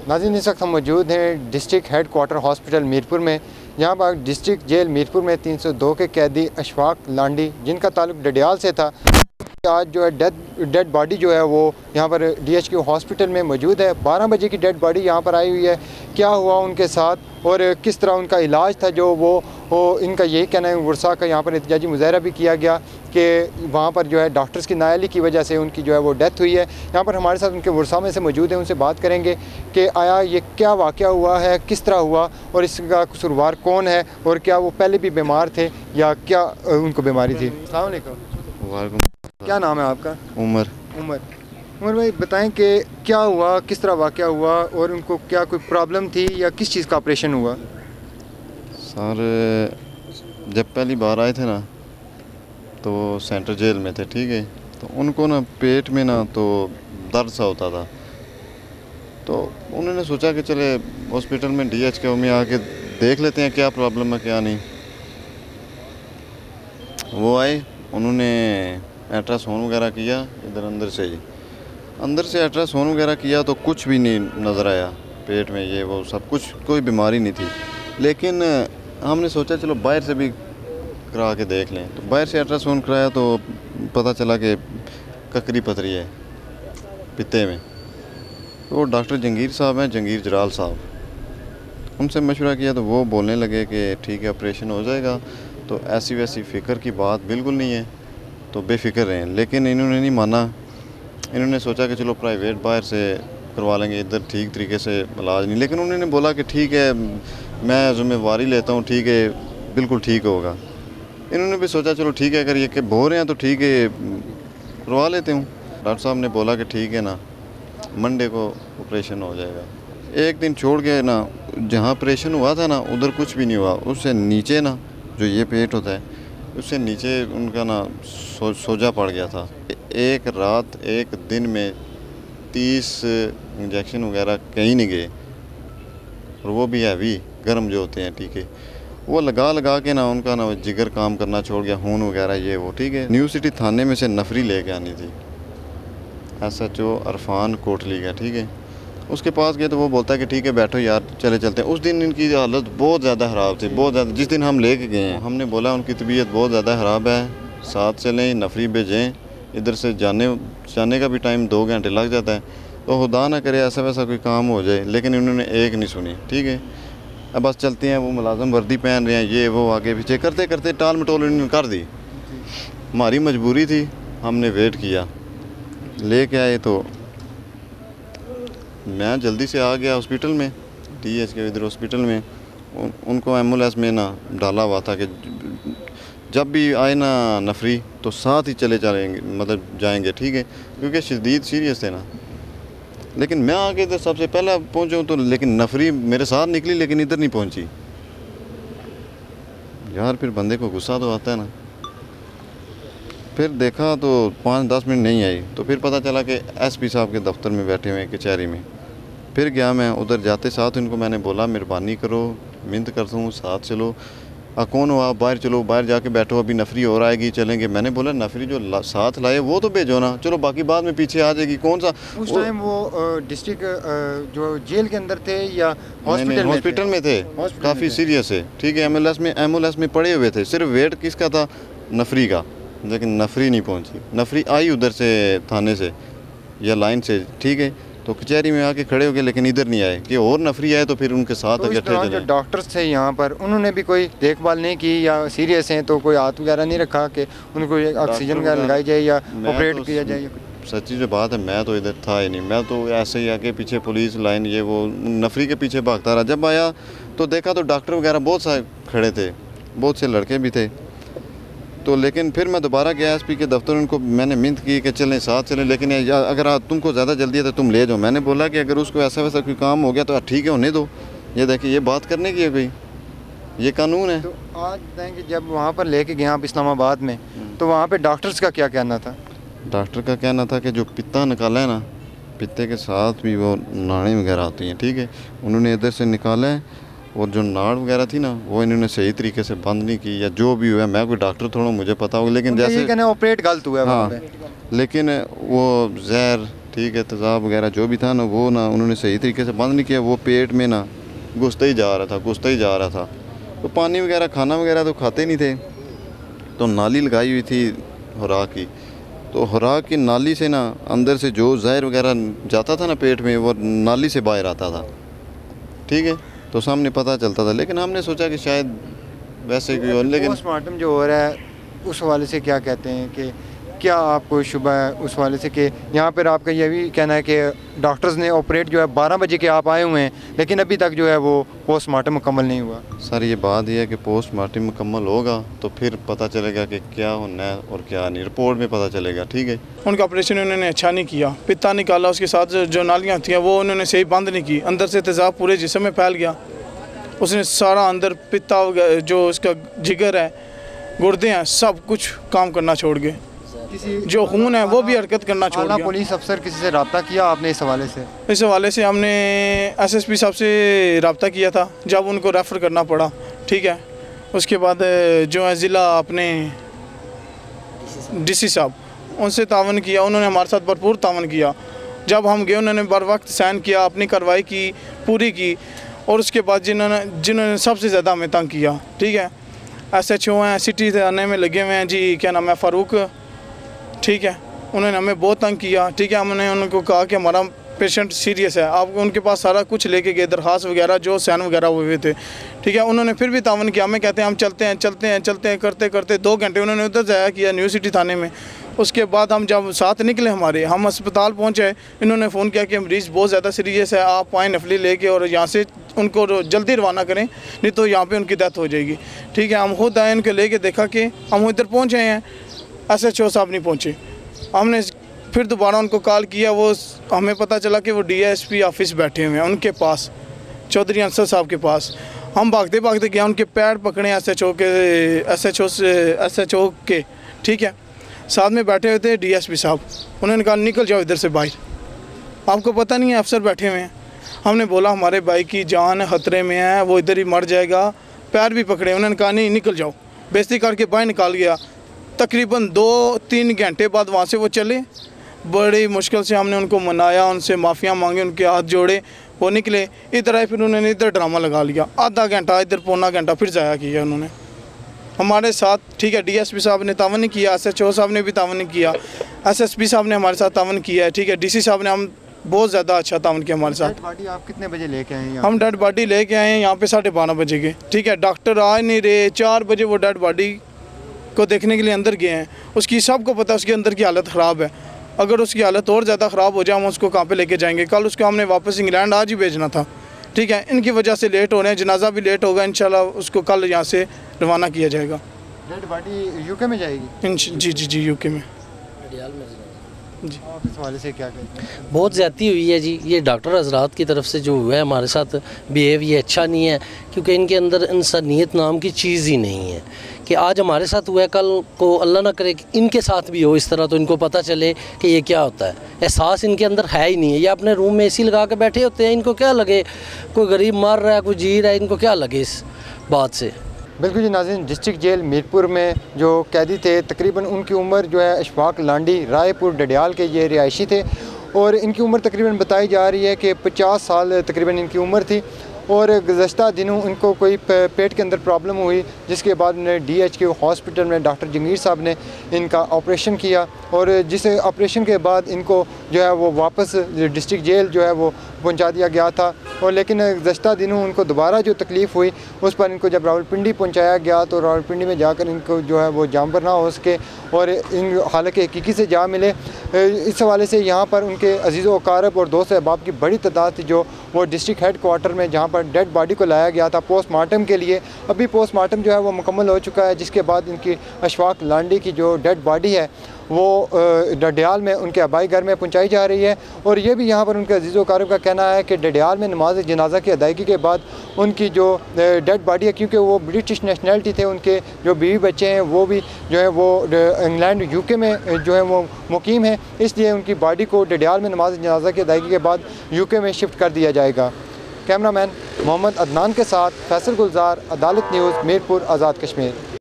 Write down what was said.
नाज़रीन, इस वक्त हम मौजूद हैं district head quarter hospital Mirpur में। यहाँ पर डिस्ट्रिक्ट जेल मीरपुर में 302 के कैदी अशफाक लांडी, जिनका ताल्लुक डडियाल से था, आज जो है डेड बॉडी जो है वो यहाँ पर DHQ हॉस्पिटल में मौजूद है। 12 बजे की डेड बॉडी यहाँ पर आई हुई है। क्या हुआ उनके साथ और किस तरह उनका इलाज था, जो वो इनका यही कहना है। वर्षा का यहाँ पर एहतजाजी मुजाहरा भी किया गया कि वहाँ पर जो है डॉक्टर्स की नाअहली की वजह से उनकी जो है वो डेथ हुई है। यहाँ पर हमारे साथ उनके वर्षा में से मौजूद हैं, उनसे बात करेंगे कि आया ये क्या वाक़या हुआ है, किस तरह हुआ और इसका कसूरवार कौन है और क्या वो पहले भी बीमार थे या क्या उनको बीमारी थी। अस्सलाम वालेकुम। क्या नाम है आपका? उमर भाई, बताएं कि क्या हुआ, किस तरह वाक़या हुआ और उनको क्या कोई प्रॉब्लम थी या किस चीज़ का ऑपरेशन हुआ? सर, जब पहली बार आए थे ना तो सेंट्रल जेल में थे, ठीक है। तो उनको ना पेट में ना तो दर्द सा होता था, तो उन्होंने सोचा कि चले हॉस्पिटल में DHQ में आके देख लेते हैं क्या प्रॉब्लम है क्या नहीं। वो आए, उन्होंने अल्ट्रासाउंड वगैरह किया, इधर अंदर से अल्ट्रासाउंड वगैरह किया तो कुछ भी नहीं नज़र आया पेट में, ये वो सब कुछ, कोई बीमारी नहीं थी। लेकिन हमने सोचा चलो बाहर से भी करा के देख लें, तो बाहर से अल्ट्रासाउंड कराया तो पता चला कि ककरी पथरी है पित्ते में। तो डॉक्टर जंगीर साहब हैं, जंगीर जराल साहब, उनसे मशवरा किया तो वो बोलने लगे कि ठीक है ऑपरेशन हो जाएगा। तो ऐसी वैसी फ़िक्र की बात बिल्कुल नहीं है, तो बेफिक्र रहें। लेकिन इन्होंने नहीं माना, इन्होंने सोचा कि चलो प्राइवेट बाहर से करवा लेंगे, इधर ठीक तरीके से इलाज नहीं। लेकिन उन्होंने बोला कि ठीक है मैं ज़िम्मेवारी लेता हूँ, ठीक है बिल्कुल ठीक होगा। इन्होंने भी सोचा चलो ठीक है, अगर ये बोल रहे हैं तो ठीक है करवा लेते हूँ। डॉक्टर साहब ने बोला कि ठीक है ना, मंडे को ऑपरेशन हो जाएगा। एक दिन छोड़ के ना, जहाँ ऑपरेशन हुआ था ना उधर कुछ भी नहीं हुआ, उससे नीचे ना जो ये पेट होता है उससे नीचे उनका ना सोजा पड़ गया था। एक रात एक दिन में 30 इंजेक्शन वगैरह कहीं नहीं गए, और वो भी हैवी गर्म जो होते हैं, ठीक है। वो लगा के ना उनका ना जिगर काम करना छोड़ गया, खून वगैरह ये वो, ठीक है। न्यू सिटी थाने में से नफरी लेके आनी थी, SHO अरफान कोटली का, ठीक है। उसके पास गए तो वो बोलता है कि ठीक है बैठो यार चले चलते हैं। उस दिन इनकी हालत बहुत ज़्यादा ख़राब थी, बहुत ज़्यादा। जिस दिन हम लेके गए हैं हमने बोला उनकी तबीयत बहुत ज़्यादा ख़राब है, साथ चलें, नफरी भेजें। इधर से जाने का भी टाइम 2 घंटे लग जाता है, तो खुदा ना करे ऐसा वैसा कोई काम हो जाए। लेकिन इन्होंने एक नहीं सुनी, ठीक है। अब बस चलते हैं, वो मुलाजम वर्दी पहन रहे हैं, ये वो आगे पीछे करते करते टाल मटोल इन्होंने कर दी। हमारी मजबूरी थी, हमने वेट किया, लेके आए तो मैं जल्दी से आ गया हॉस्पिटल में, DHQ इधर हॉस्पिटल में। उनको एम्बुलेंस में ना डाला हुआ था कि जब भी आए ना नफरी तो साथ ही चले मतलब जाएंगे, ठीक है, क्योंकि शदीद सीरियस थे ना। लेकिन मैं आगे इधर सबसे पहला पहुंचा तो, लेकिन नफरी मेरे साथ निकली लेकिन इधर नहीं पहुंची। यार फिर बंदे को गुस्सा तो आता है ना। फिर देखा तो 5-10 मिनट नहीं आई, तो फिर पता चला कि SP साहब के दफ्तर में बैठे हुए कचहरी में। फिर गया मैं, उधर जाते साथ इनको मैंने बोला मेहरबानी करो, मिन्नत करता हूँ साथ चलो। कौन हो आप? बाहर चलो, बाहर जाके बैठो, अभी नफरी और आएगी चलेंगे। मैंने बोला नफरी जो साथ लाए वो तो भेजो ना, चलो बाकी बाद में पीछे आ जाएगी। कौन सा उस टाइम वो डिस्ट्रिक्ट जो जेल के अंदर थे या हॉस्पिटल में थे? काफ़ी सीरियस है, ठीक है। एम्बुलेंस में पड़े हुए थे, सिर्फ वेट किसका था? नफरी का। लेकिन नफरी नहीं पहुंची। नफरी आई उधर से थाने से या लाइन से, ठीक है, तो कचहरी में आके खड़े हो गए, लेकिन इधर नहीं आए कि और नफरी आए तो फिर उनके साथ इकट्ठे चले। जो डॉक्टर्स थे यहाँ पर उन्होंने भी कोई देखभाल नहीं की या सीरियस हैं तो कोई हाथ वगैरह नहीं रखा कि उनको ऑक्सीजन वगैरह लगाई जाए या ऑपरेट किया जाए? सच्ची जो बात है, मैं तो इधर था ही नहीं। मैं तो ऐसे ही आके पीछे पुलिस लाइन ये वो नफरी के पीछे भागता रहा। जब आया तो देखा तो डॉक्टर वगैरह बहुत सारे खड़े थे, बहुत से लड़के भी थे। तो लेकिन फिर मैं दोबारा गया SP के दफ्तर, उनको मैंने मिन्नत की कि चलें साथ चलें, लेकिन अगर तुमको ज़्यादा जल्दी है तो तुम ले जाओ। मैंने बोला कि अगर उसको ऐसा वैसा कोई काम हो गया तो ठीक है होने दो। ये देखिए ये बात करने की है कोई, ये कानून है। तो आज देंगे जब वहाँ पर लेके गए आप इस्लामाबाद में, तो वहाँ पे डॉक्टर्स का क्या कहना था? डॉक्टर का कहना था कि जो पित्ता निकाला है ना, पित्ते के साथ भी वो नाड़ी वगैरह आती हैं, ठीक है, उन्होंने इधर से निकाला है। और जो नाड़ वगैरह थी ना वो इन्होंने सही तरीके से बंद नहीं की, या जो भी हुआ, मैं कोई डॉक्टर थोड़ा मुझे पता होगा, लेकिन जैसे ऑपरेट गलत हुआ है। हाँ, लेकिन वो जहर, ठीक है, तेज़ाब वगैरह जो भी था ना वो ना उन्होंने सही तरीके से बंद नहीं किया, वो पेट में ना घुसता ही जा रहा था। तो पानी वगैरह खाना वगैरह तो खाते नहीं थे। तो नाली लगाई हुई थी खुराक की, तो खुराक की नाली से ना अंदर से जो जहर वगैरह जाता था ना पेट में, वो नाली से बाहर आता था। ठीक है, तो सामने पता चलता था, लेकिन हमने सोचा कि शायद वैसे कोई और, लेकिन पोस्टमार्टम जो हो रहा है उस हवाले से क्या कहते हैं कि क्या आपको शुबा है उस हवाले से कि यहाँ पर आपका ये भी कहना है कि डॉक्टर्स ने ऑपरेट जो है 12 बजे के आप आए हुए हैं, लेकिन अभी तक जो है वो पोस्टमार्टम मुकम्मल नहीं हुआ? सर ये बात यह है कि पोस्टमार्टम मुकम्मल होगा तो फिर पता चलेगा कि क्या होना है और क्या नहीं, रिपोर्ट में पता चलेगा। ठीक है, उनका ऑपरेशन उन्होंने अच्छा नहीं किया, पित्ता निकाला, उसके साथ जो नालियाँ थी वो उन्होंने सही बंद नहीं की, अंदर से तेज़ाब पूरे जिस्म में फैल गया। उसने सारा अंदर पित्ता जो उसका जिगर है, गुर्दे हैं, सब कुछ काम करना छोड़ गए, जो खून है वो भी हरकत करना छोड़ गया। पुलिस अफसर किसी से रब्ता किया आपने इस हवाले से? इस हवाले से हमने एसएसपी साहब से रब्ता किया था, जब उनको रेफ़र करना पड़ा। ठीक है, उसके बाद जो है ज़िला अपने डीसी साहब, उनसे तावन किया, उन्होंने हमारे साथ भरपूर तावन किया। जब हम गए उन्होंने बर वक्त साइन किया, अपनी कार्रवाई की पूरी की, और उसके बाद जिन्होंने सबसे ज़्यादा हमें तंग किया, ठीक है, SHO हैं, सिटी थाने में लगे हुए हैं जी, क्या नाम है, फ़ारूक। ठीक है, उन्होंने हमें बहुत तंग किया। ठीक है, हमने उनको कहा कि हमारा पेशेंट सीरियस है, आप उनके पास सारा कुछ लेके गए, दरख्वास्त वगैरह जो साइन वगैरह हुए थे। ठीक है, उन्होंने फिर भी तावन किया, हमें कहते हैं हम चलते हैं करते करते 2 घंटे उन्होंने उधर जाया किया न्यू सिटी थाने में। उसके बाद हम जब साथ निकले हम अस्पताल पहुँचे, इन्होंने फ़ोन किया कि मरीज़ बहुत ज़्यादा सीरियस है, आप आएँ नफली लेके और यहाँ से उनको जल्दी रवाना करें, नहीं तो यहाँ पे उनकी डेथ हो जाएगी। ठीक है, हम खुद आए, उनके लेके देखा कि हम इधर पहुँचे हैं, SHO साहब नहीं पहुँचे। हमने फिर दोबारा उनको कॉल किया, वो हमें पता चला कि वो DSP ऑफिस बैठे हुए हैं उनके पास, चौधरी अंसर साहब के पास। हम भागते भागते गए, उनके पैर पकड़े SHO के। ठीक है, साथ में बैठे हुए थे DSP साहब, उन्होंने कहा निकल जाओ इधर से बाहर, आपको पता नहीं है अफसर बैठे हुए हैं। हमने बोला हमारे भाई की जान खतरे में है, वो इधर ही मर जाएगा, पैर भी पकड़े, उन्होंने कहा नहीं निकल जाओ, बेइज्जती करके बाहर निकाल गया। तकरीबन 2-3 घंटे बाद वहाँ से वो चले, बड़ी मुश्किल से हमने उनको मनाया, उनसे माफ़ियाँ मांगे, उनके हाथ जोड़े, वो निकले। इधर आए, फिर उन्होंने इधर ड्रामा लगा लिया, आधा घंटा इधर, पौना घंटा फिर जाया किया उन्होंने हमारे साथ। ठीक है, DSP साहब ने तावन नहीं किया, SHO साहब ने भी तावन नहीं किया, SSP साहब ने हमारे साथ तावन किया है। ठीक है, DC साहब ने हम बहुत ज़्यादा अच्छा तावन किया हमारे साथ। डेड बॉडी आप कितने बजे लेके आए हैं? हम डेड बॉडी लेके आए हैं यहाँ पे 12:30 बजे के। ठीक है, डॉक्टर आ नहीं रहे, 4 बजे वो डेड बॉडी को देखने के लिए अंदर गए हैं। उसकी सबको पता है उसके अंदर की हालत ख़राब है, अगर उसकी हालत और ज़्यादा ख़राब हो जाए हम उसको कहाँ पे लेके जाएंगे। कल उसको हमने वापस इंग्लैंड आज ही भेजना था। ठीक है, इनकी वजह से लेट हो रहे हैं, जनाजा भी लेट होगा, इंशाल्लाह उसको कल यहाँ से रवाना किया जाएगा। डेड बॉडी UK में जाएगी? जी UK में। जी, आप इस हवाले से क्या कहते हैं? बहुत ज़्यादती हुई है जी, ये डॉक्टर हजरात की तरफ से जो हुआ है हमारे साथ बिहेव, ये अच्छा नहीं है, क्योंकि इनके अंदर इंसानियत नाम की चीज़ ही नहीं है। कि आज हमारे साथ हुआ है, कल को अल्लाह ना करे कि इनके साथ भी हो इस तरह, तो इनको पता चले कि ये क्या होता है। एहसास इनके अंदर है ही नहीं है, ये अपने रूम में AC लगा के बैठे होते हैं, इनको क्या लगे कोई गरीब मर रहा है, कोई जी रहा है, इनको क्या लगे इस बात से। बिल्कुल जी नाज़रीन, डिस्ट्रिक्ट जेल मीरपुर में जो कैदी थे, तकरीबन उनकी उम्र जो है अशफाक लांडी रायपुर डडियाल के ये रिहायशी थे, और इनकी उम्र तकरीबन बताई जा रही है कि 50 साल तकरीबन इनकी उम्र थी। और गुज़श्ता दिनों इनको कोई पेट के अंदर प्रॉब्लम हुई, जिसके बाद उन्हें DHQ हॉस्पिटल में डॉक्टर जंगीर साहब ने इनका ऑपरेशन किया, और जिस ऑपरेशन के बाद इनको जो है वो वापस डिस्ट्रिक्ट जेल जो है वो पहुंचा दिया गया था। और लेकिन गुज़श्ता दिनों उनको दोबारा जो तकलीफ़ हुई, उस पर इनको जब रावलपिंडी पहुंचाया गया तो रावलपिंडी में जाकर इनको जो है वो जानवर ना हो सके और इन हालांकि हकीकी से जा मिले। इस हवाले से यहाँ पर उनके अजीज़ व अकारब और दोस्त अहबाब की बड़ी तादाद थी, जो वो डिस्ट्रिक्ट हेड क्वार्टर में जहाँ पर डेड बॉडी को लाया गया था पोस्टमार्टम के लिए। अभी पोस्टमार्टम जो है वो मुकम्मल हो चुका है, जिसके बाद इनकी अशफाक लांडी की जो डेड बॉडी है वो डडियाल में उनके आबाई घर में पहुंचाई जा रही है। और ये भी यहाँ पर उनके अजीज़ व अकारब का कहना है कि डडियाल में नमाज जनाजा की अदायगी के बाद उनकी जो डेड बॉडी है, क्योंकि वो ब्रिटिश नेशनलिटी थे, उनके जो बीवी बच्चे हैं वो भी जो है वो इंग्लैंड UK में जो है वो मुकीम है, इसलिए उनकी बॉडी को डडियाल में नमाज जनाजा की अदायगी के बाद UK में शिफ्ट कर दिया जाएगा। कैमरामैन मोहम्मद अदनान के साथ फैसल गुलजार, अदालत न्यूज़, मीरपुर, आज़ाद कश्मीर।